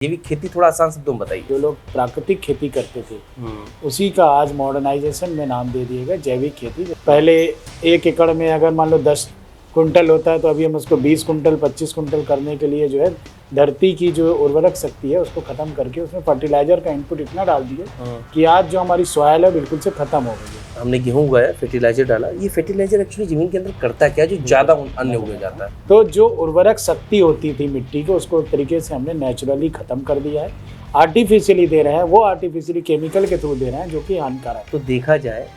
जैविक खेती थोड़ा आसान शब्दों में बताइए। जो लोग प्राकृतिक खेती करते थे उसी का आज मॉडर्नाइजेशन में नाम दे दिएगा जैविक खेती। पहले 1 एकड़ में अगर मान लो 10 कुंटल होता है तो अभी हम उसको 20 कुंटल 25 कुंटल करने के लिए जो है धरती की जो उर्वरक शक्ति है उसको खत्म करके उसमें फर्टिलाइजर का इनपुट इतना डाल दिए कि आज जो हमारी सॉइल है बिल्कुल से खत्म हो गई है। हमने गेहूं उगाया, फर्टिलाइजर डाला। ये फर्टिलाइजर एक्चुअली जमीन के अंदर करता क्या है जो ज्यादा अन्न उग जाता है? तो जो उर्वरक शक्ति होती थी मिट्टी को उसको एक तरीके से हमने नेचुरली खत्म कर दिया है। आर्टिफिशियली दे रहे हैं, वो आर्टिफिशियली केमिकल के थ्रू दे रहे हैं जो कि हानिकारक है। तो देखा जाए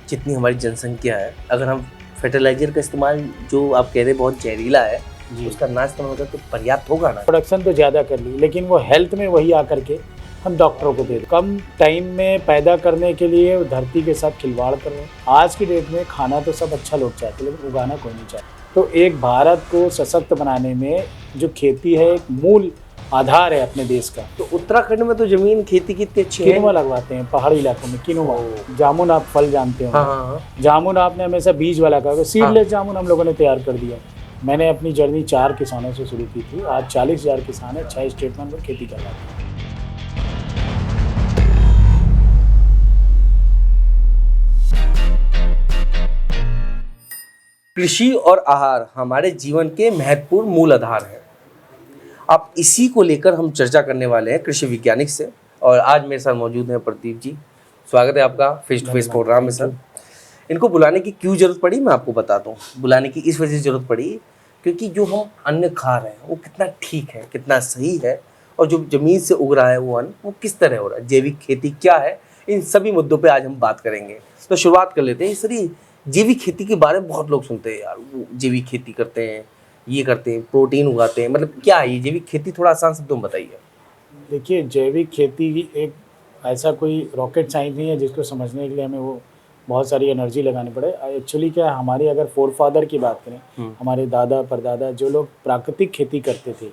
जितनी हमारी जनसंख्या है, अगर हम फर्टिलाइजर का इस्तेमाल जो आप कह रहे हैं बहुत जहरीला है उसका ना इस्तेमाल करें तो पर्याप्त होगा ना? प्रोडक्शन तो ज़्यादा कर ली लेकिन वो हेल्थ में वही आकर के हम डॉक्टरों को दे दें। कम टाइम में पैदा करने के लिए धरती के साथ खिलवाड़ कर रहे हैं। आज की डेट में खाना तो सब अच्छा लोग चाहते हैं लेकिन उगाना कोई नहीं चाहता। तो एक भारत को सशक्त बनाने में जो खेती है एक मूल आधार है अपने देश का। तो उत्तराखंड में तो जमीन खेती की इतनी अच्छी है। किनुआ लगवाते हैं पहाड़ी इलाकों में, किनुआ। जामुन आप फल जानते हो? हाँ। जामुन आपने हमेशा बीज वाला कहा, सीडलेस जामुन हम लोगों ने तैयार कर दिया। मैंने अपनी जर्नी 4 किसानों से शुरू की थी। आज 40,000 किसान है, 6 स्टेट में हम लोग खेती कर रहे हैं। कृषि और आहार हमारे जीवन के महत्वपूर्ण मूल आधार हैं। आप इसी को लेकर हम चर्चा करने वाले हैं कृषि वैज्ञानिक से। और आज मेरे साथ मौजूद हैं प्रदीप जी। स्वागत है आपका फेस टू फेस प्रोग्राम में सर। इनको बुलाने की क्यों जरूरत पड़ी मैं आपको बताता हूँ। बुलाने की इस वजह से जरूरत पड़ी क्योंकि जो हम अन्न खा रहे हैं वो कितना ठीक है, कितना सही है, और जो जमीन से उग रहा है वो अन्न वो किस तरह हो रहा है, जैविक खेती क्या है, इन सभी मुद्दों पे आज हम बात करेंगे। तो शुरुआत कर लेते हैं। सर, जैविक खेती के बारे में बहुत लोग सुनते हैं, यार वो जैविक खेती करते हैं, ये करते हैं, प्रोटीन उगाते हैं, मतलब क्या है ये जैविक खेती? थोड़ा आसान शब्दों में बताइए। देखिए, जैविक खेती एक ऐसा कोई रॉकेट साइंस नहीं है जिसको समझने के लिए हमें वो बहुत सारी एनर्जी लगानी पड़े। एक्चुअली क्या है, हमारे अगर फोरफादर की बात करें, हमारे दादा परदादा जो लोग प्राकृतिक खेती करते थे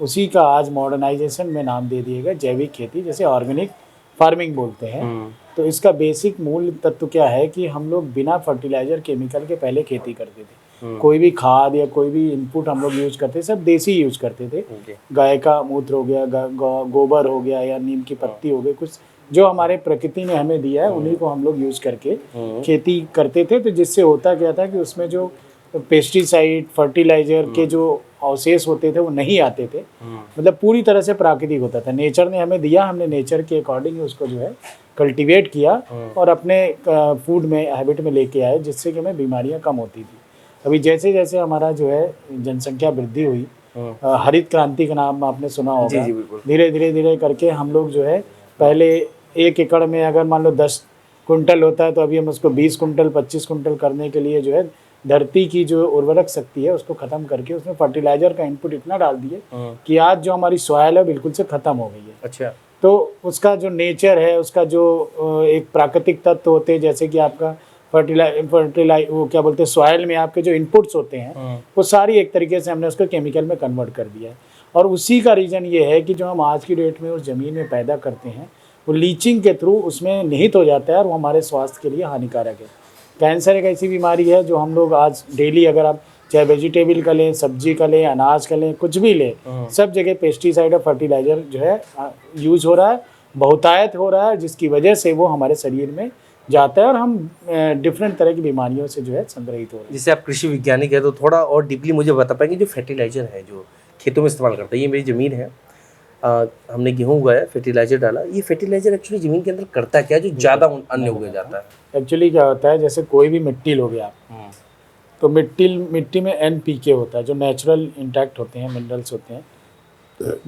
उसी का आज मॉडर्नाइजेशन में नाम दे दिएगा जैविक खेती, जैसे ऑर्गेनिक फार्मिंग बोलते हैं। तो इसका बेसिक मूल तत्व क्या है कि हम लोग बिना फर्टिलाइजर केमिकल के पहले खेती करते थे। कोई भी खाद या कोई भी इनपुट हम लोग यूज करते सब देसी यूज करते थे। गाय का मूत्र हो गया, गोबर हो गया, या नीम की पत्ती हो गई, कुछ जो हमारे प्रकृति ने हमें दिया है उन्हीं को हम लोग यूज करके खेती करते थे। तो जिससे होता क्या था कि उसमें जो पेस्टिसाइड फर्टिलाइजर के जो अवशेष होते थे वो नहीं आते थे। मतलब पूरी तरह से प्राकृतिक होता था। नेचर ने हमें दिया, हमने नेचर के अकॉर्डिंग उसको जो है कल्टीवेट किया और अपने फूड में हैबिट में लेके आए, जिससे कि हमें बीमारियां कम होती थी। अभी जैसे जैसे हमारा जो है जनसंख्या वृद्धि हुई, हरित क्रांति का नाम आपने सुना होगा। धीरे धीरे करके हम लोग जो है पहले 1 एकड़ में अगर मान लो 10 कुंटल होता है तो अभी हम उसको 20 कुंटल 25 कुंटल करने के लिए जो है धरती की जो उर्वरक शक्ति है उसको खत्म करके उसमें फर्टिलाइजर का इनपुट इतना डाल दिए कि आज जो हमारी सॉइल है बिल्कुल से खत्म हो गई है। अच्छा। तो उसका जो नेचर है, उसका जो एक प्राकृतिक तत्व होते हैं, जैसे कि आपका फर्टिलाइज वो क्या बोलते हैं, सॉइल में आपके जो इनपुट्स होते हैं वो सारी एक तरीके से हमने उसको केमिकल में कन्वर्ट कर दिया है। और उसी का रीज़न ये है कि जो हम आज की डेट में उस ज़मीन में पैदा करते हैं वो लीचिंग के थ्रू उसमें निहित हो जाता है और वो हमारे स्वास्थ्य के लिए हानिकारक है। कैंसर एक ऐसी बीमारी है जो हम लोग आज डेली, अगर आप चाहे वेजिटेबल का लें, सब्जी का लें, अनाज का लें, कुछ भी लें, सब जगह पेस्टिसाइड और फर्टिलाइजर जो है यूज हो रहा है, बहुतायत हो रहा है, जिसकी वजह से वो हमारे शरीर में जाता है और हम डिफरेंट तरह की बीमारियों से जो है संग्रहित हो रहे हैं। जैसे आप कृषि वैज्ञानिक है तो थोड़ा और डीपली मुझे बता पाएंगे जो फर्टिलाइजर है जो खेतों में इस्तेमाल करते हैं। ये मेरी ज़मीन है, हमने गेहूं उगाया, फर्टिलाइजर डाला। ये फर्टिलाइजर एक्चुअली ज़मीन के अंदर करता क्या है जो ज़्यादा अन्न उग जाता है? एक्चुअली क्या होता है, जैसे कोई भी मिट्टी लोगे आप, तो मिट्टी में NPK होता है जो नेचुरल इंटैक्ट होते हैं, मिनरल्स होते हैं,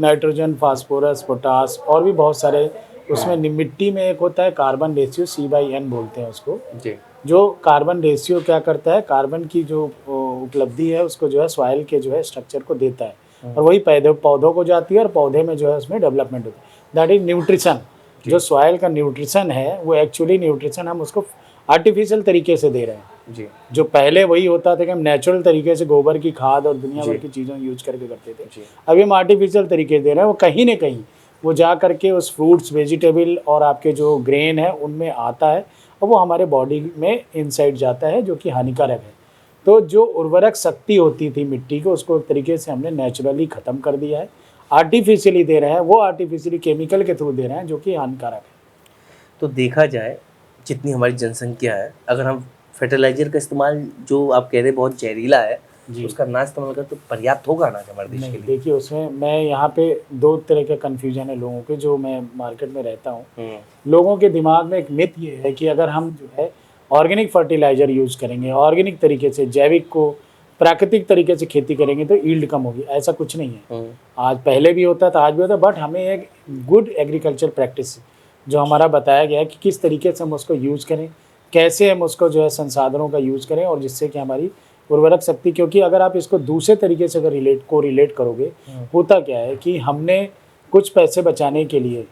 नाइट्रोजन, फास्फोरस, पोटास और भी बहुत सारे। उसमें मिट्टी में एक होता है कार्बन रेशियो, C/N बोलते हैं उसको जी। जो कार्बन रेशियो क्या करता है, कार्बन की जो उपलब्धि है उसको जो है सॉइल के जो है स्ट्रक्चर को देता है और वही पौधों को जाती है और पौधे में जो है उसमें डेवलपमेंट होती है। That is nutrition. जो सॉइल का न्यूट्रिशन है वो एक्चुअली न्यूट्रिशन हम उसको आर्टिफिशियल तरीके से दे रहे हैं जी। जो पहले वही होता था कि हम नेचुरल तरीके से गोबर की खाद और दुनिया भर की चीज़ों यूज करके करते थे। अभी हम आर्टिफिशियल तरीके दे रहे हैं। वो कहीं ना कहीं वो जा करके उस फ्रूट्स, वेजिटेबल और आपके जो ग्रेन है उनमें आता है और वो हमारे बॉडी में इनसाइड जाता है, जो कि हानिकारक है। तो जो उर्वरक शक्ति होती थी मिट्टी को, उसको एक तरीके से हमने नेचुरली ख़त्म कर दिया है। आर्टिफिशियली दे रहे हैं, वो आर्टिफिशियली केमिकल के थ्रू दे रहे हैं, जो कि हानिकारक है। तो देखा जाए जितनी हमारी जनसंख्या है, अगर हम फर्टिलाइजर का इस्तेमाल जो आप कह रहे हैं बहुत जहरीला है, जी। उसका ना इस्तेमाल कर तो पर्याप्त होगा अनाज हमारे देश के नहीं, लिए। देखिए उसमें मैं यहाँ पे दो तरह के कन्फ्यूजन है लोगों के, जो मैं मार्केट में रहता हूँ। लोगों के दिमाग में एक मिथ ये है कि अगर हम जो है ऑर्गेनिक फर्टिलाइजर यूज करेंगे, ऑर्गेनिक तरीके से, जैविक को प्राकृतिक तरीके से खेती करेंगे तो ईल्ड कम होगी, ऐसा कुछ नहीं है। आज पहले भी होता था, आज भी होता है, बट हमें एक गुड एग्रीकल्चर प्रैक्टिस जो हमारा बताया गया है कि किस तरीके से हम उसको यूज़ करें, कैसे हम उसको जो है संसाधनों का यूज़ करें, और जिससे कि हमारी उर्वरक शक्ति, क्योंकि अगर आप इसको दूसरे तरीके से अगर रिलेट करोगे, होता क्या है कि हमने कुछ पैसे बचाने के लिए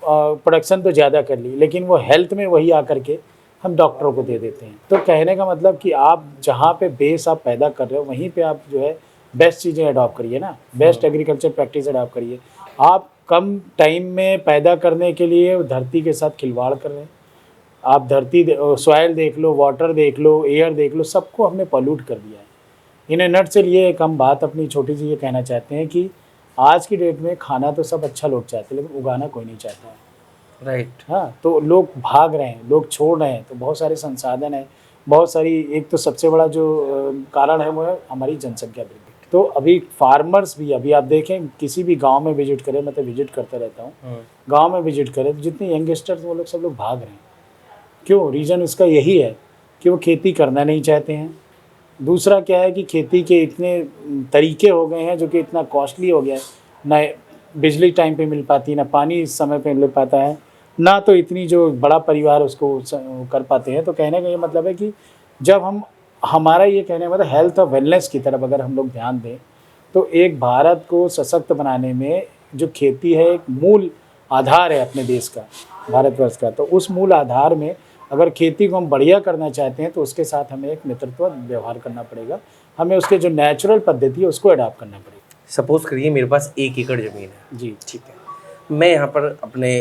प्रोडक्शन तो ज़्यादा कर ली, लेकिन वो हेल्थ में वही आकर के हम डॉक्टरों को दे देते हैं। तो कहने का मतलब कि आप जहाँ पे बेस आप पैदा कर रहे हो, वहीं पे आप जो है बेस्ट चीज़ें अडॉप्ट करिए ना, बेस्ट एग्रीकल्चर प्रैक्टिस अडॉप्ट करिए। आप कम टाइम में पैदा करने के लिए धरती के साथ खिलवाड़ कर रहे हैं। आप धरती सॉइल देख लो, वाटर देख लो, एयर देख लो, सबको हमने पॉल्यूट कर दिया है। इन ए नटसेल ये एक हम बात अपनी छोटी सी ये कहना चाहते हैं कि आज की डेट में खाना तो सब अच्छा लोग चाहते हैं, लेकिन उगाना कोई नहीं चाहता है। राइट। हाँ, तो लोग भाग रहे हैं, लोग छोड़ रहे हैं, तो बहुत सारे संसाधन हैं, बहुत सारी, एक तो सबसे बड़ा जो कारण है वो है हमारी जनसंख्या वृद्धि। तो अभी फार्मर्स भी, अभी आप देखें किसी भी गांव में विजिट करें, मैं तो विजिट करता रहता हूँ, गांव में विजिट करें तो जितने यंगस्टर्स वो लोग सब लोग भाग रहे हैं। क्यों? रीज़न इसका यही है कि वो खेती करना नहीं चाहते हैं। दूसरा क्या है कि खेती के इतने तरीके हो गए हैं जो कि इतना कॉस्टली हो गया है, ना बिजली टाइम पे मिल पाती है, ना पानी समय पे मिल पाता है, ना तो इतनी जो बड़ा परिवार उसको कर पाते हैं। तो कहने का ये मतलब है कि जब हम, हमारा ये कहने का मतलब हेल्थ और वेलनेस की तरफ अगर हम लोग ध्यान दें, तो एक भारत को सशक्त बनाने में जो खेती है एक मूल आधार है अपने देश का, भारतवर्ष का। तो उस मूल आधार में अगर खेती को हम बढ़िया करना चाहते हैं तो उसके साथ हमें एक मित्रत्व व्यवहार करना पड़ेगा, हमें उसके जो नेचुरल पद्धति है उसको अडॉप्ट करना पड़ेगा। सपोज करिए मेरे पास 1 एकड़ ज़मीन है जी, ठीक है, मैं यहाँ पर अपने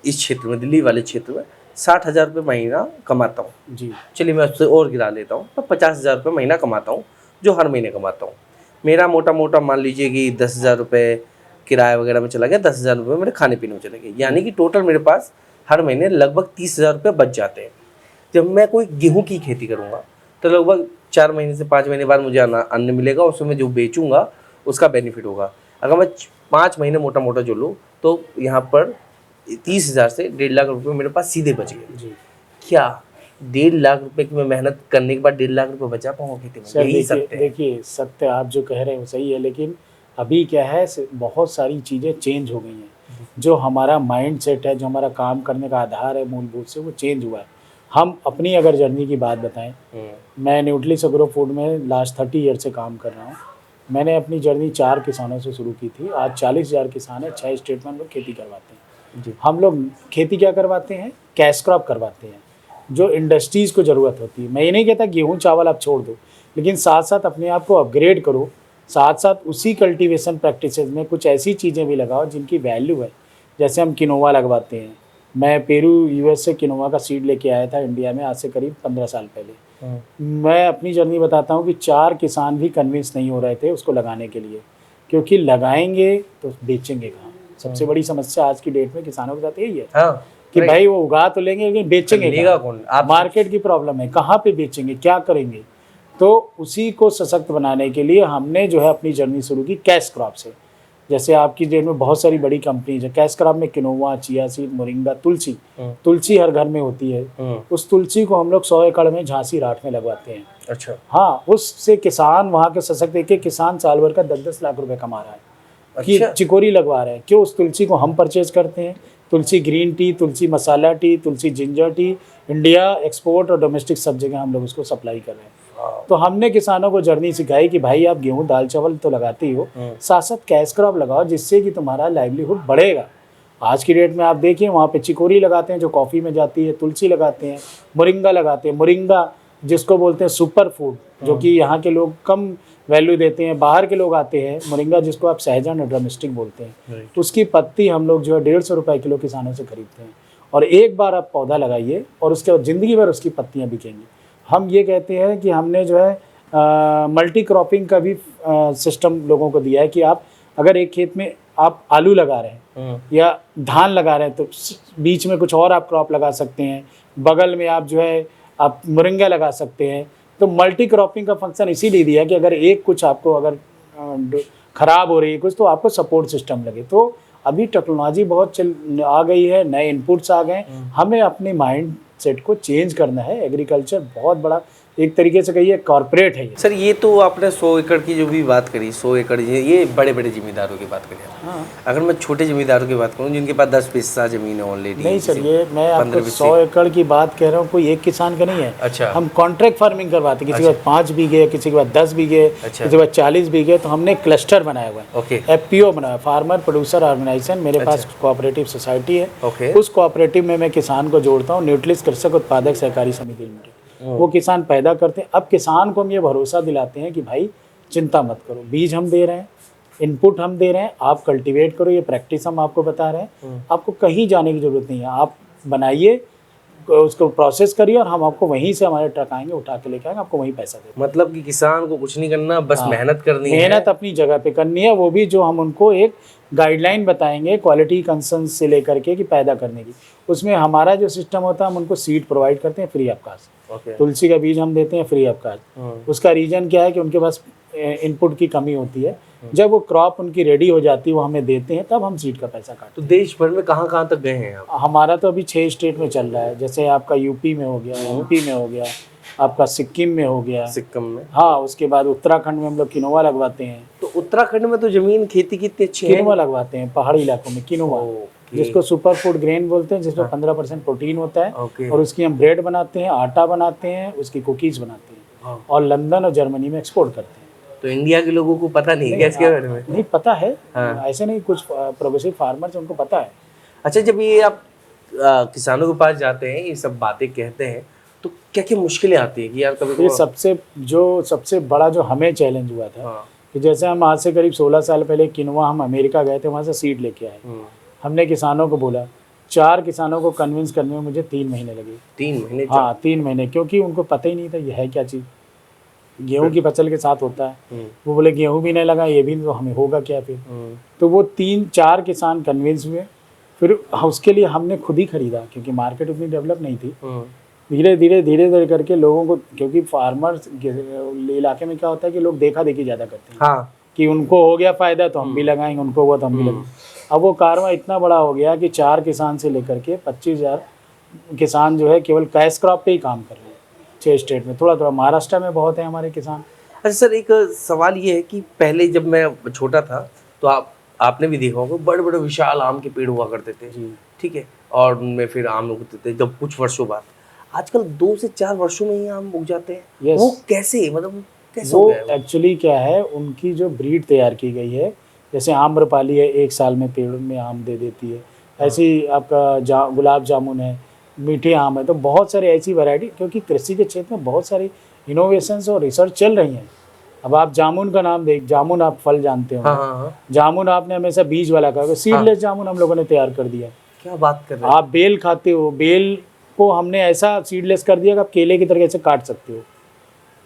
इस क्षेत्र में, दिल्ली वाले क्षेत्र में 60,000 रुपये महीना कमाता हूँ। जी, चलिए मैं उससे और गिरा लेता हूँ, मैं 50,000 रुपये महीना कमाता हूँ, जो हर महीने कमाता हूँ। मेरा मोटा मोटा मान लीजिए कि 10,000 रुपये किराया वगैरह में चला गया, 10,000 रुपये मेरे खाने पीने में चले गए, यानी कि टोटल मेरे पास हर महीने लगभग 30,000 रुपये बच जाते हैं। जब मैं कोई गेहूं की खेती करूंगा तो लगभग 4 महीने से 5 महीने बाद मुझे अन्न मिलेगा, उसमें मैं जो बेचूंगा उसका बेनिफिट होगा। अगर मैं 5 महीने मोटा मोटा जो लूँ तो यहाँ पर 30,000 से 1.5 लाख रुपये मेरे पास सीधे बच गए। जी। क्या 1.5 लाख रुपए की मैं मेहनत करने के बाद 1.5 लाख रुपए बचा पाऊंगा खेती में? सर यही सत्य है। देखिए सत्य आप जो कह रहे हैं वो सही है, लेकिन अभी क्या है, बहुत सारी चीज़ें चेंज हो गई हैं। जो हमारा माइंड सेट है, जो हमारा काम करने का आधार है मूलभूत से, वो चेंज हुआ है। हम अपनी अगर जर्नी की बात बताएं, मैं न्यूट्रिस एग्रो फूड में लास्ट 30 ईयर से काम कर रहा हूँ। मैंने अपनी जर्नी 4 किसानों से शुरू की थी। आज 40,000 किसान है, 6 स्टेट में हम लोग खेती करवाते हैं। जी। हम लोग खेती क्या करवाते हैं? कैश क्रॉप करवाते हैं, जो इंडस्ट्रीज़ को ज़रूरत होती है। मैं ये नहीं कहता गेहूँ चावल आप छोड़ दो, लेकिन साथ साथ अपने आप को अपग्रेड करो, साथ साथ उसी कल्टीवेशन प्रैक्टिसेस में कुछ ऐसी चीज़ें भी लगाओ जिनकी वैल्यू है। जैसे हम किनोवा लगवाते हैं, मैं पेरू यूएस से किनोवा का सीड लेके आया था इंडिया में आज से करीब 15 साल पहले। मैं अपनी जर्नी बताता हूँ कि 4 किसान भी कन्विंस नहीं हो रहे थे उसको लगाने के लिए, क्योंकि लगाएंगे तो बेचेंगे कहाँ। सबसे बड़ी समस्या आज की डेट में किसानों के साथ यही है कि भाई वो उगा तो लेंगे लेकिन बेचेंगे कौन? आप मार्केट की प्रॉब्लम है, कहाँ पे बेचेंगे, क्या करेंगे। तो उसी को सशक्त बनाने के लिए हमने जो है अपनी जर्नी शुरू की कैश क्रॉप से। जैसे आपकी डेट में बहुत सारी बड़ी कंपनीज है, कैश क्रॉप में किनोवा, चिया सीड, मोरिंगा, तुलसी हर घर में होती है। उस तुलसी को हम लोग 100 एकड़ में झांसी राठ में लगवाते हैं। अच्छा। हाँ, उससे किसान वहाँ के सशक्त, एक किसान साल भर का 10-10 लाख रुपए कमा रहा है। अच्छा। कि चिकोरी लगवा रहे हैं। क्यों? उस तुलसी को हम परचेज करते हैं। तुलसी ग्रीन टी, तुलसी मसाला टी, तुलसी जिंजर टी, इंडिया एक्सपोर्ट और डोमेस्टिक सब जगह हम लोग उसको सप्लाई कर रहे हैं। तो हमने किसानों को जर्नी सिखाई कि भाई आप गेहूं दाल चावल तो लगाते ही हो, साथ साथ कैश क्रॉप लगाओ, जिससे कि तुम्हारा लाइवलीहुड बढ़ेगा। आज की डेट में आप देखिए वहाँ पे चिकोरी लगाते हैं जो कॉफ़ी में जाती है, तुलसी लगाते हैं, मोरिंगा लगाते हैं। मोरिंगा जिसको बोलते हैं सुपर फूड, जो कि यहाँ के लोग कम वैल्यू देते हैं, बाहर के लोग आते हैं। मोरिंगा जिसको आप सहजन और ड्रमस्टिक बोलते हैं, उसकी पत्ती हम लोग जो है 150 रुपये किलो किसानों से खरीदते हैं। और एक बार आप पौधा लगाइए और उसके बाद ज़िंदगी भर उसकी पत्तियाँ बिकेंगी। हम ये कहते हैं कि हमने जो है मल्टी क्रॉपिंग का भी सिस्टम लोगों को दिया है कि आप अगर एक खेत में आप आलू लगा रहे हैं या धान लगा रहे हैं तो बीच में कुछ और आप क्रॉप लगा सकते हैं, बगल में आप जो है आप मोरिंगा लगा सकते हैं। तो मल्टी क्रॉपिंग का फंक्शन इसीलिए दिया कि अगर एक कुछ आपको अगर खराब हो रही है कुछ तो आपको सपोर्ट सिस्टम लगे। तो अभी टेक्नोलॉजी बहुत आ गई है, नए इनपुट्स आ गए, हमें अपने माइंड सेट को चेंज करना है। एग्रीकल्चर बहुत बड़ा एक तरीके से कहिए कॉर्पोरेट है ये। सर ये तो आपने 100 एकड़ की जो भी बात करी, 100 एकड़ ये बड़े बड़े जिम्मेदारों की बात करें। हाँ। अगर मैं छोटे जिम्मेदारों की बात करूं जिनके पास 10 पैसा जमीन है ऑलरेडी। नहीं सर, ये मैं आपको 100 एकड़ की बात कह रहा हूँ, कोई एक किसान का नहीं है। अच्छा। हम कॉन्ट्रैक्ट फार्मिंग करवाते हैं, किसी के बाद 5 बीघे, किसी के बाद 10 बीघे, किसी के बाद 40 बीघे। तो हमने क्लस्टर बनाया हुआ है, ओके, FPO बनाया, फार्मर प्रोड्यूसर ऑर्गेनाइजेशन। मेरे पास कोऑपरेटिव सोसाइटी है, ओके। उस कोऑपरेटिव में मैं किसान को जोड़ता हूँ, न्यूट्रिलिस कृषक उत्पादक सहकारी समिति लिमिटेड। वो किसान पैदा करते हैं। अब किसान को हम ये भरोसा दिलाते हैं कि भाई चिंता मत करो, बीज हम दे रहे हैं, इनपुट हम दे रहे हैं, आप कल्टीवेट करो, ये प्रैक्टिस हम आपको बता रहे हैं, आपको कहीं जाने की जरूरत नहीं है। आप बनाइए, उसको प्रोसेस करिए और हम आपको वहीं से हमारे ट्रक आएंगे, उठा के लेके आएंगे, आपको वहीं पैसा देंगे। मतलब कि किसान को कुछ नहीं करना, बस मेहनत करनी है, मेहनत अपनी जगह पे करनी है। वो भी जो हम उनको एक गाइडलाइन बताएंगे क्वालिटी कंसर्न से लेकर के कि पैदा करने की, उसमें हमारा जो सिस्टम होता है, हम उनको सीड प्रोवाइड करते हैं फ्री ऑफ कास्ट। तुलसी का बीज हम देते हैं फ्री ऑफ कास्ट। उसका रीजन क्या है कि उनके पास इनपुट की कमी होती है। जब वो क्रॉप उनकी रेडी हो जाती है, वो हमें देते हैं, तब हम सीड का पैसा काटते हैं। तो देश भर में कहाँ कहाँ तक गए हैं आप? हमारा तो अभी 6 स्टेट में चल रहा है। जैसे आपका यूपी में हो गया, MP में हो गया, आपका सिक्किम में हो गया, सिक्किम में, हाँ। उसके बाद उत्तराखंड में हम लोग किनोवा लगवाते हैं। तो उत्तराखंड में तो जमीन खेती की इतनी अच्छी है। किनोवा लगवाते हैं पहाड़ी इलाकों में, किनोवा, जिसको सुपर फूड ग्रेन बोलते हैं, जिसमें 15% प्रोटीन होता है। और उसकी हम ब्रेड बनाते हैं, आटा बनाते हैं, उसकी कुकीज़ बनाते हैं और लंदन और जर्मनी में एक्सपोर्ट करते हैं। तो इंडिया के लोगों को पता नहीं है इसके बारे में? नहीं पता है, हाँ। ऐसे नहीं, कुछ प्रोग्रेसिव फार्मर्स उनको पता है। अच्छा, जब ये आप किसानों के पास जाते हैं, ये सब बातें कहते हैं, तो क्या क्या मुश्किलें आती है कि यार कभी ये सबसे बड़ा जो हमें चैलेंज हुआ था, हाँ। कि जैसे हम आज से करीब 16 साल पहले किनोवा हम अमेरिका गए थे, वहाँ से सीड लेके आए। हमने किसानों को बोला, 4 किसानों को कन्विंस करने में मुझे 3 महीने लगे। 3 महीने? हाँ, 3 महीने, क्योंकि उनको पता ही नहीं था ये है क्या चीज़। गेहूं की फसल के साथ होता है, वो बोले गेहूं भी नहीं लगा, ये भी तो हमें होगा क्या फिर। तो वो 3-4 किसान कन्विंस हुए। फिर उसके लिए हमने खुद ही खरीदा, क्योंकि मार्केट उतनी डेवलप नहीं थी। धीरे धीरे करके लोगों को, क्योंकि फार्मर्स इलाके में क्या होता है कि लोग देखा देखी ज़्यादा करते हैं, हाँ, कि उनको हो गया फ़ायदा तो हम भी लगाएंगे, उनको हुआ तो हम भी लगाएंगे। अब वो कारवां इतना बड़ा हो गया कि 4 किसान से लेकर के 25,000 किसान जो है केवल कैश क्रॉप पे ही काम कर रहे हैं 6 स्टेट में। थोड़ा महाराष्ट्र में बहुत है हमारे किसान। अच्छा सर, एक सवाल ये है कि पहले जब मैं छोटा था तो आपने भी देखा होगा, बड़े बड़े विशाल आम के पेड़ हुआ करते थे, ठीक है, और उनमें फिर आम उगते थे जब कुछ वर्षों बाद। आजकल 2 से 4 वर्षों में ही आम उग जाते हैं। वो कैसे, मतलब कैसे हो गया है? एक्चुअली क्या है, उनकी जो ब्रीड तैयार की गई है, जैसे आम्रपाली है, 1 साल में पेड़ में आम दे देती है। ऐसे ही आपका गुलाब जामुन है, मीठे आम है। तो बहुत सारी ऐसी वैरायटी, क्योंकि कृषि के क्षेत्र में बहुत सारी इनोवेशंस और रिसर्च चल रही हैं। अब आप जामुन का नाम जामुन आप फल जानते हो। हाँ। जामुन आपने हमेशा बीज वाला कहा, सीडलेस जामुन हम लोगों ने तैयार कर दिया। क्या बात कर रहे हैं? आप बेल खाते हो, बेल को हमने ऐसा सीडलेस कर दिया कि आप केले की तरह से काट सकते हो।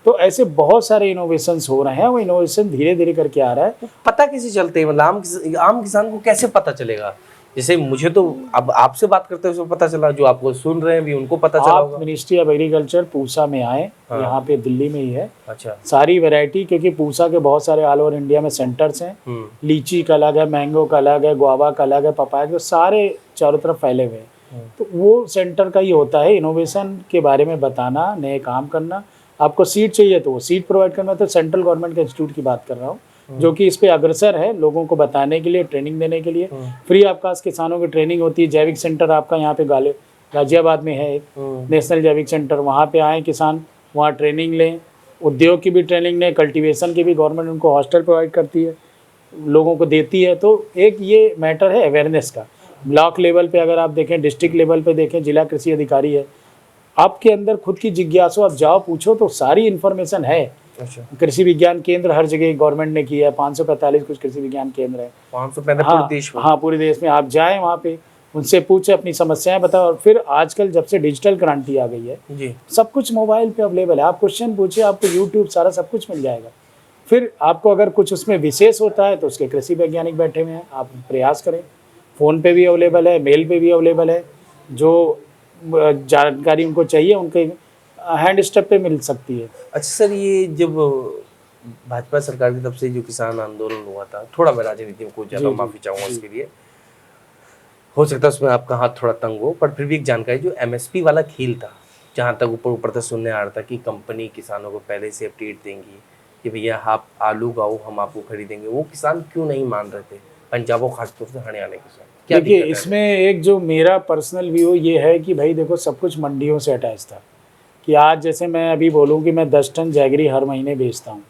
तो ऐसे बहुत सारे इनोवेशंस हो रहे हैं, वो इनोवेशन धीरे धीरे करके आ रहा है। पता कैसे चलते हैं, मतलब आम किसान को कैसे पता चलेगा? जैसे मुझे तो अब आपसे बात करते हुए पता चला, जो आपको सुन रहे हैं भी उनको पता चला होगा। मिनिस्ट्री ऑफ एग्रीकल्चर पूसा में आए, यहाँ पे दिल्ली में ही है। अच्छा। सारी वैरायटी, क्योंकि पूसा के बहुत सारे ऑल ओवर इंडिया में सेंटर्स हैं। लीची का अलग है, मैंगो का अलग है, गुआवा का अलग है, पपाया का, सारे चारों तरफ फैले हुए हैं। तो वो सेंटर का ही होता है इनोवेशन के बारे में बताना, नए काम करना। आपको सीड चाहिए तो वो सीड प्रोवाइड करना। तो सेंट्रल गवर्नमेंट के इंस्टीट्यूट की बात कर रहा हूँ, जो कि इस पे अग्रसर है, लोगों को बताने के लिए, ट्रेनिंग देने के लिए। फ्री ऑफ कास्ट किसानों की ट्रेनिंग होती है। जैविक सेंटर आपका यहाँ पे गाजियाबाद में है एक नेशनल जैविक सेंटर, वहाँ पे आए किसान, वहाँ ट्रेनिंग लें। उद्योग की भी ट्रेनिंग लें, कल्टीवेशन की भी गवर्नमेंट उनको हॉस्टल प्रोवाइड करती है, लोगों को देती है। तो एक ये मैटर है अवेयरनेस का। ब्लॉक लेवल पे अगर आप देखें, डिस्ट्रिक्ट लेवल पे देखें, जिला कृषि अधिकारी है, आपके अंदर खुद की जिज्ञासा, आप जाओ पूछो तो सारी इन्फॉर्मेशन है। अच्छा। कृषि विज्ञान केंद्र हर जगह गवर्नमेंट ने किया है, 545 कुछ कृषि विज्ञान केंद्र है। 545 हाँ, पूरे देश में? हाँ, पूरे देश में। आप जाएं वहाँ पे, उनसे पूछे, अपनी समस्याएं बताओ। और फिर आजकल जब से डिजिटल क्रांति आ गई है जी, सब कुछ मोबाइल पे अवेलेबल है। आप क्वेश्चन पूछिए, आपको यूट्यूब सारा सब कुछ मिल जाएगा। फिर आपको अगर कुछ उसमें विशेष होता है तो उसके कृषि वैज्ञानिक बैठे हुए हैं, आप प्रयास करें। फ़ोन पे भी अवेलेबल है, मेल पे भी अवेलेबल है, जो जानकारी उनको चाहिए उनके हैंड स्टेप पे मिल सकती है। अच्छा सर, ये जब भाजपा सरकार की तरफ से जो किसान आंदोलन हुआ था, थोड़ा मैं राजनीति में कुछ ज़्यादा जी, माफ़ी चाहूँगा जी। उसके लिए, हो सकता है उसमें आपका हाथ थोड़ा तंग हो, पर फिर भी एक जानकारी, जो एमएसपी वाला खेल था, जहाँ तक ऊपर ऊपर तक सुनने आ रहा था कि कंपनी किसानों को पहले से अपडेट देंगी कि भैया आप आलू गाओ, हम आपको खरीदेंगे, वो किसान क्यों नहीं मान रहे थे, पंजाब और खासतौर से हरियाणा किसान? क्या देखिए, दिक्कत है? इसमें एक जो मेरा पर्सनल व्यू ये है कि भाई देखो, सब कुछ मंडियों से अटैच था। कि आज जैसे मैं अभी बोलूँ कि मैं 10 टन जैगरी हर महीने बेचता हूँ,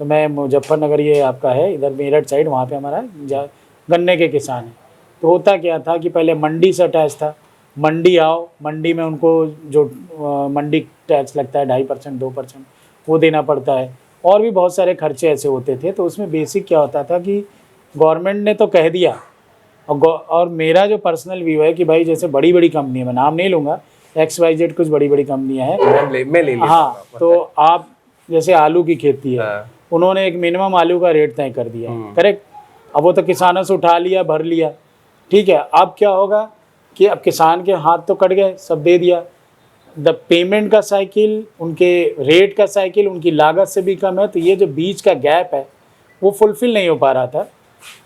तो मैं मुजफ्फरनगर, ये आपका है इधर मेरठ साइड, वहाँ पे हमारा गन्ने के किसान हैं। तो होता क्या था कि पहले मंडी से अटैच था। मंडी आओ, मंडी में उनको जो मंडी टैक्स लगता है 2.5% 2%, वो देना पड़ता है, और भी बहुत सारे खर्चे ऐसे होते थे। तो उसमें बेसिक क्या होता था कि गवर्नमेंट ने तो कह दिया, और मेरा जो पर्सनल व्यू है कि भाई जैसे बड़ी बड़ी कंपनी, मैं नाम नहीं लूँगा, XYZ कुछ बड़ी बड़ी कंपनियां हैं। मैं ले लेता हूँ, हाँ, तो आप जैसे आलू की खेती है, हाँ। उन्होंने एक मिनिमम आलू का रेट तय कर दिया है, करेक्ट। अब वो तो किसानों से उठा लिया, भर लिया, ठीक है। अब क्या होगा कि अब किसान के हाथ तो कट गए, सब दे दिया। द पेमेंट का साइकिल, उनके रेट का साइकिल, उनकी लागत से भी कम है, तो ये जो बीच का गैप है वो फुलफिल नहीं हो पा रहा था।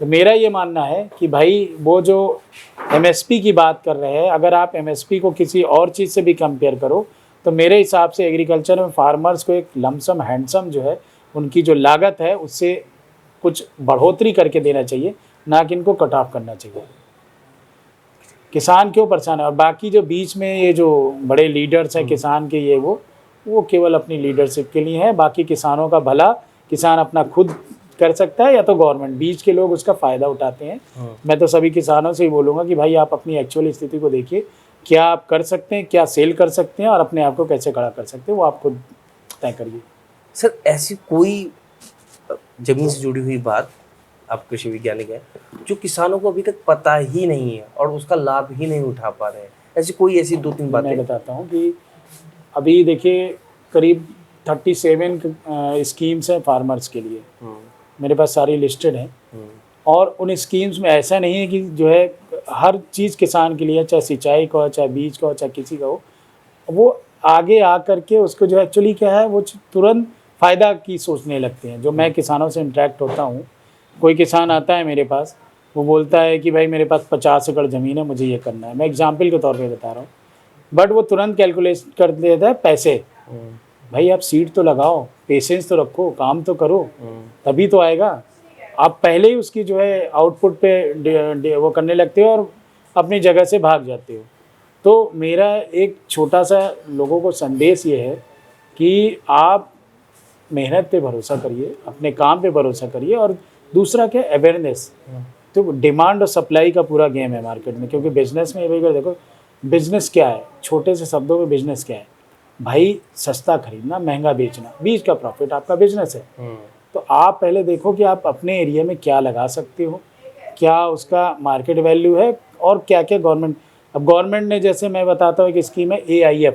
तो मेरा ये मानना है कि भाई वो जो MSP की बात कर रहे हैं, अगर आप MSP को किसी और चीज़ से भी कंपेयर करो, तो मेरे हिसाब से एग्रीकल्चर में फार्मर्स को एक लमसम हैंडसम जो है उनकी जो लागत है उससे कुछ बढ़ोतरी करके देना चाहिए, ना कि इनको कट ऑफ करना चाहिए। किसान क्यों परेशान है? और बाकी जो बीच में ये जो बड़े लीडर्स हैं किसान के, ये वो केवल अपनी लीडरशिप के लिए हैं। बाकी किसानों का भला किसान अपना खुद कर सकता है, या तो गवर्नमेंट, बीच के लोग उसका फ़ायदा उठाते हैं। मैं तो सभी किसानों से ही बोलूँगा कि भाई आप अपनी एक्चुअल स्थिति को देखिए, क्या आप कर सकते हैं, क्या सेल कर सकते हैं, और अपने आप को कैसे खड़ा कर सकते हैं, वो आप खुद तय करिए। सर, ऐसी कोई जमीन से जुड़ी हुई बात, आप कृषि वैज्ञानिक हैं, जो किसानों को अभी तक पता ही नहीं है और उसका लाभ ही नहीं उठा पा रहे हैं, ऐसी कोई ऐसी 2-3 बातें? मैं बताता हूँ कि अभी देखिए करीब 37 स्कीम्स हैं फार्मर्स के लिए, मेरे पास सारी लिस्टेड हैं। और उन स्कीम्स में ऐसा नहीं है कि जो है हर चीज़ किसान के लिए, चाहे सिंचाई का हो, चाहे बीज का हो, चाहे किसी का हो, वो आगे आ करके उसको जो एक्चुअली क्या है, वो तुरंत फ़ायदा की सोचने लगते हैं। जो मैं किसानों से इंटरेक्ट होता हूँ, कोई किसान आता है मेरे पास, वो बोलता है कि भाई मेरे पास 50 एकड़ ज़मीन है, मुझे ये करना है, मैं एग्जाम्पल के तौर पे बता रहा हूँ, बट वो तुरंत कैलकुलेट कर देता है पैसे। भाई आप सीड तो लगाओ, पेशेंस तो रखो, काम तो करो, तभी तो आएगा। आप पहले ही उसकी जो है आउटपुट पे वो करने लगते हो और अपनी जगह से भाग जाते हो। तो मेरा एक छोटा सा लोगों को संदेश ये है कि आप मेहनत पे भरोसा करिए, अपने काम पे भरोसा करिए, और दूसरा क्या, अवेयरनेस। तो डिमांड और सप्लाई का पूरा गेम है मार्केट में, क्योंकि बिजनेस में अगर देखो, बिजनेस क्या है, छोटे से शब्दों में बिजनेस क्या है, भाई सस्ता खरीदना, महंगा बेचना, बीच का प्रॉफिट आपका बिजनेस है। तो आप पहले देखो कि आप अपने एरिया में क्या लगा सकते हो, क्या उसका मार्केट वैल्यू है, और क्या क्या गवर्नमेंट, अब गवर्नमेंट ने, जैसे मैं बताता हूँ, एक स्कीम है AIF,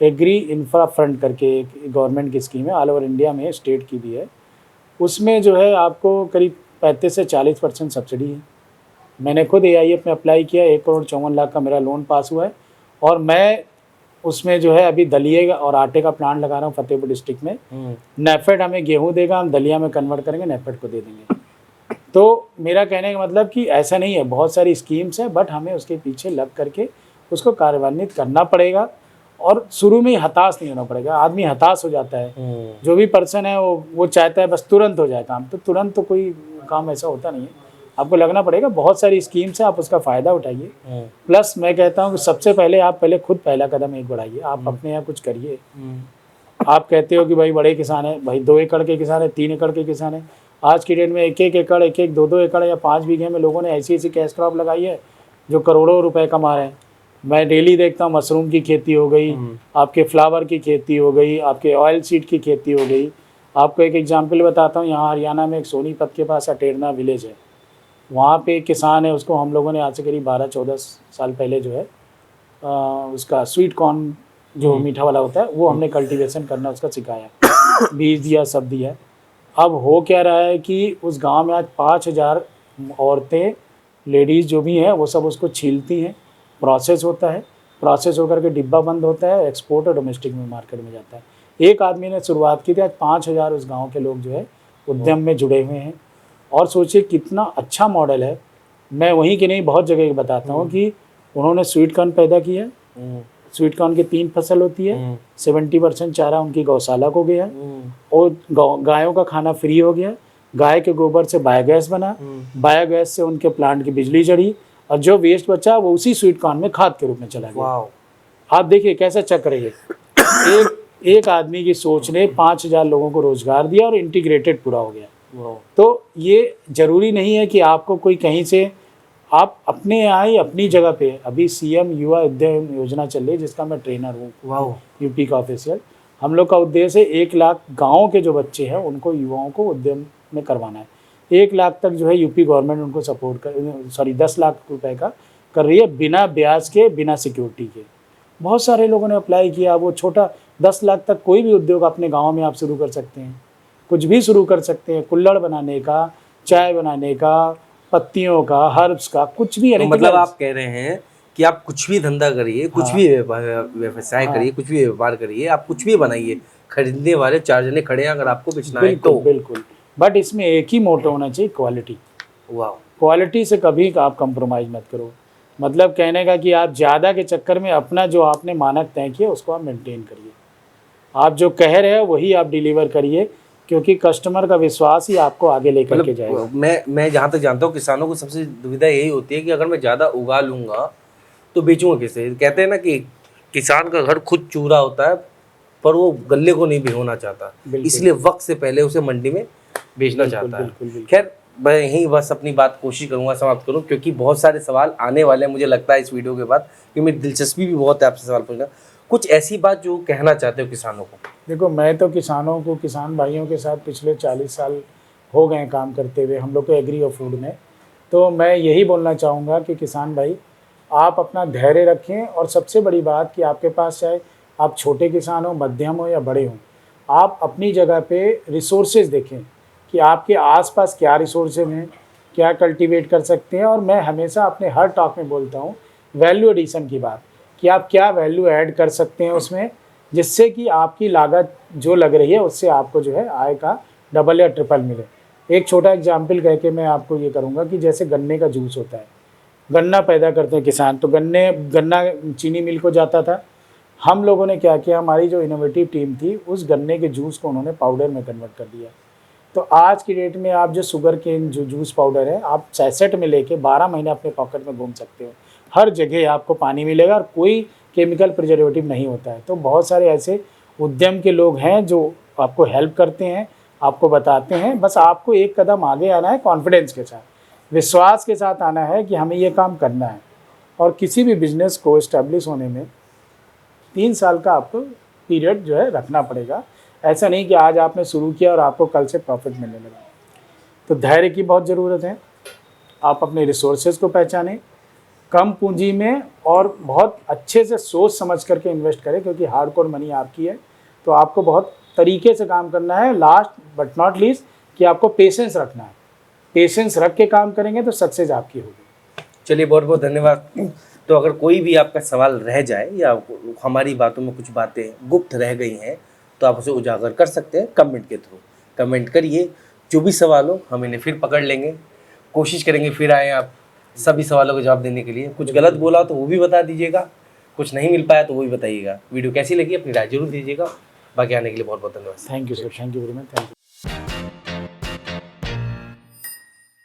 एग्री इंफ्रा फंड करके, एक गवर्नमेंट की स्कीम है, ऑल ओवर इंडिया में, स्टेट की भी है। उसमें जो है आपको करीब 35 से 40% सब्सिडी है। मैंने खुद AIF में अप्लाई किया, 1,54,00,000 का मेरा लोन पास हुआ है, और मैं उसमें जो है अभी दलिए और आटे का प्लांट लगा रहा हूँ फतेहपुर डिस्ट्रिक्ट में। नेफेड हमें गेहूँ देगा, हम दलिया में कन्वर्ट करेंगे, नेफेड को दे देंगे। तो मेरा कहने का मतलब कि ऐसा नहीं है, बहुत सारी स्कीम्स हैं, बट हमें उसके पीछे लग करके उसको कार्यान्वित करना पड़ेगा, और शुरू में ही हताश नहीं होना पड़ेगा। आदमी हताश हो जाता है, जो भी पर्सन है वो चाहता है बस तुरंत हो जाए काम, तो तुरंत तो कोई काम ऐसा होता नहीं है। आपको लगना पड़ेगा, बहुत सारी स्कीम्स है, आप उसका फ़ायदा उठाइए। प्लस मैं कहता हूँ कि सबसे पहले आप पहले खुद पहला कदम एक बढ़ाइए, आप अपने यहाँ कुछ करिए। आप कहते हो कि भाई बड़े किसान हैं, भाई 2 एकड़ के किसान हैं, 3 एकड़ के किसान हैं, आज की डेट में 1-1 एकड़, 1-1, 2-2 एकड़ या 5 बीघे में लोगों ने ऐसी ऐसी कैश क्रॉप लगाई है जो करोड़ों रुपए कमा रहे हैं। मैं डेली देखता हूँ, मशरूम की खेती हो गई, आपके फ्लावर की खेती हो गई, आपके ऑयल सीड की खेती हो गई। आपको एक एग्जांपल बताता हूँ, यहाँ हरियाणा में एक सोनीपत के पास अटेरना विलेज है, वहाँ पे एक किसान है, उसको हम लोगों ने आज से करीब 12-14 साल पहले जो है उसका स्वीट कॉर्न जो मीठा वाला होता है, वो हमने कल्टीवेशन करना उसका सिखाया, बीज दिया, सब दिया। अब हो क्या रहा है कि उस गांव में आज 5,000 औरतें, लेडीज़ जो भी हैं वो सब उसको छीलती हैं, प्रोसेस होता है, प्रोसेस होकर के डिब्बा बंद होता है, एक्सपोर्ट और डोमेस्टिक में मार्केट में जाता है। एक आदमी ने शुरुआत की थी, आज 5,000 उस गांव के लोग जो है उद्यम में जुड़े हुए हैं। और सोचिए कितना अच्छा मॉडल है। मैं वहीं की नहीं बहुत जगह बताता हूँ कि उन्होंने स्वीट कॉर्न पैदा किया। स्वीट कॉर्न की 3 फसल होती है, 70% चारा उनकी गौशाला को गया और गायों का खाना फ्री हो गया। गाय के गोबर से बायोगैस बना, बायोगैस से उनके प्लांट की बिजली चढ़ी और जो वेस्ट बचा वो उसी स्वीट कॉर्न में खाद के रूप में चला गया। आप देखिए कैसा चक्र है ये। एक आदमी की सोच ने 5,000 लोगों को रोजगार दिया और इंटीग्रेटेड पूरा हो गया। तो ये जरूरी नहीं है कि आपको कोई कहीं से, आप अपने यहाँ ही अपनी जगह पे, अभी सीएम युवा उद्यम योजना चल रही है जिसका मैं ट्रेनर हूँ, यूपी का ऑफिशियल। हम लोग का उद्देश्य है 1 लाख गाँव के जो बच्चे हैं उनको, युवाओं को उद्यम में करवाना है। 1 लाख तक जो है यूपी गवर्नमेंट उनको सपोर्ट कर 10 लाख रुपए का कर रही है, बिना ब्याज के, बिना सिक्योरिटी के। बहुत सारे लोगों ने अप्लाई किया। वो छोटा 10 लाख तक कोई भी उद्योग अपने गांव में आप शुरू कर सकते हैं, कुछ भी शुरू कर सकते हैं। कुल्हड़ बनाने का, चाय बनाने का, पत्तियों का, हर्ब्स का, कुछ भी। तो मतलब आप कह रहे हैं कि आप कुछ भी धंधा करिए, कुछ भी व्यवसाय करिए, कुछ भी व्यापार करिए, आप कुछ भी बनाइए, खरीदने वाले 4 जने खड़े हैं अगर आपको बेचना है तो। बिल्कुल। बट इसमें एक ही मोटो होना चाहिए, क्वालिटी। क्वालिटी से कभी आप कंप्रोमाइज़ मत करो। मतलब कहने का कि आप ज़्यादा के चक्कर में अपना जो आपने मानक तय किया उसको आप मेंटेन करिए। आप जो कह रहे हो वही आप डिलीवर करिए, क्योंकि कस्टमर का विश्वास ही आपको आगे लेकर के जाएगा। मैं जहाँ तक जानता हूँ किसानों को सबसे दुविधा यही होती है कि अगर मैं ज़्यादा उगा लूँगा तो बेचूंगा कैसे। कहते हैं ना कि किसान का घर खुद चूरा होता है पर वो गल्ले को नहीं भिगोना चाहता, इसलिए वक्त से पहले उसे मंडी में बेचना चाहता है। खैर मैं यहीं बस अपनी बात कोशिश करूँगा समाप्त करूँ, क्योंकि बहुत सारे सवाल आने वाले हैं मुझे लगता है इस वीडियो के बाद, कि मेरी दिलचस्पी भी बहुत है आपसे सवाल पूछना। कुछ ऐसी बात जो कहना चाहते हो किसानों को? देखो, मैं तो किसानों को, किसान भाइयों के साथ पिछले 40 साल हो गए काम करते हुए हम लोग को एग्री और फूड में। तो मैं यही बोलना चाहूँगा कि किसान भाई आप अपना धैर्य रखें, और सबसे बड़ी बात कि आपके पास चाहे आप छोटे किसान हो, मध्यम हो या बड़े हों, आप अपनी जगह पे रिसोर्सेज देखें कि आपके आसपास क्या रिसोर्सेज हैं, क्या कल्टीवेट कर सकते हैं। और मैं हमेशा अपने हर टॉक में बोलता हूँ वैल्यू एडिशन की बात, कि आप क्या वैल्यू ऐड कर सकते हैं उसमें, जिससे कि आपकी लागत जो लग रही है उससे आपको जो है आय का डबल या ट्रिपल मिले। एक छोटा एग्जाम्पल कह के मैं आपको ये करूँगा कि जैसे गन्ने का जूस होता है, गन्ना पैदा करते हैं किसान, तो गन्ना चीनी मिल को जाता था। हम लोगों ने क्या किया, हमारी जो इनोवेटिव टीम थी, उस गन्ने के जूस को उन्होंने पाउडर में कन्वर्ट कर दिया। तो आज की डेट में आप जो शुगर केन जो जूस पाउडर है, आप सैसेट में लेके 12 महीने अपने पॉकेट में घूम सकते हो। हर जगह आपको पानी मिलेगा और कोई केमिकल प्रिजर्वेटिव नहीं होता है। तो बहुत सारे ऐसे उद्यम के लोग हैं जो आपको हेल्प करते हैं, आपको बताते हैं। बस आपको एक कदम आगे आना है, कॉन्फिडेंस के साथ, विश्वास के साथ आना है कि हमें ये काम करना है। और किसी भी बिजनेस को इस्टेब्लिश होने में 3 साल का आपको पीरियड जो है रखना पड़ेगा। ऐसा नहीं कि आज आपने शुरू किया और आपको कल से प्रॉफिट मिलने लगा। तो धैर्य की बहुत ज़रूरत है। आप अपने रिसोर्सेज को पहचानें, कम पूंजी में और बहुत अच्छे से सोच समझ करके इन्वेस्ट करें, क्योंकि हार्डकोर मनी आपकी है। तो आपको बहुत तरीके से काम करना है। लास्ट बट नॉट लीस्ट कि आपको पेशेंस रखना है। पेशेंस रख के काम करेंगे तो सक्सेस आपकी होगी। चलिए, बहुत बहुत धन्यवाद। तो अगर कोई भी आपका सवाल रह जाए या हमारी बातों में कुछ बातें गुप्त रह गई हैं तो आप उसे उजागर कर सकते हैं कमेंट के थ्रू। कमेंट करिए, जो भी सवाल हो हम इन्हें फिर पकड़ लेंगे, कोशिश करेंगे फिर आए आप सभी सवालों का जवाब देने के लिए। कुछ गलत बोला तो वो भी बता दीजिएगा, कुछ नहीं मिल पाया तो वो भी बताइएगा। वीडियो कैसी लगी अपनी राय जरूर दीजिएगा। बाकी आने के लिए बहुत बहुत धन्यवाद। Thank you sir, thank you very much, thank you.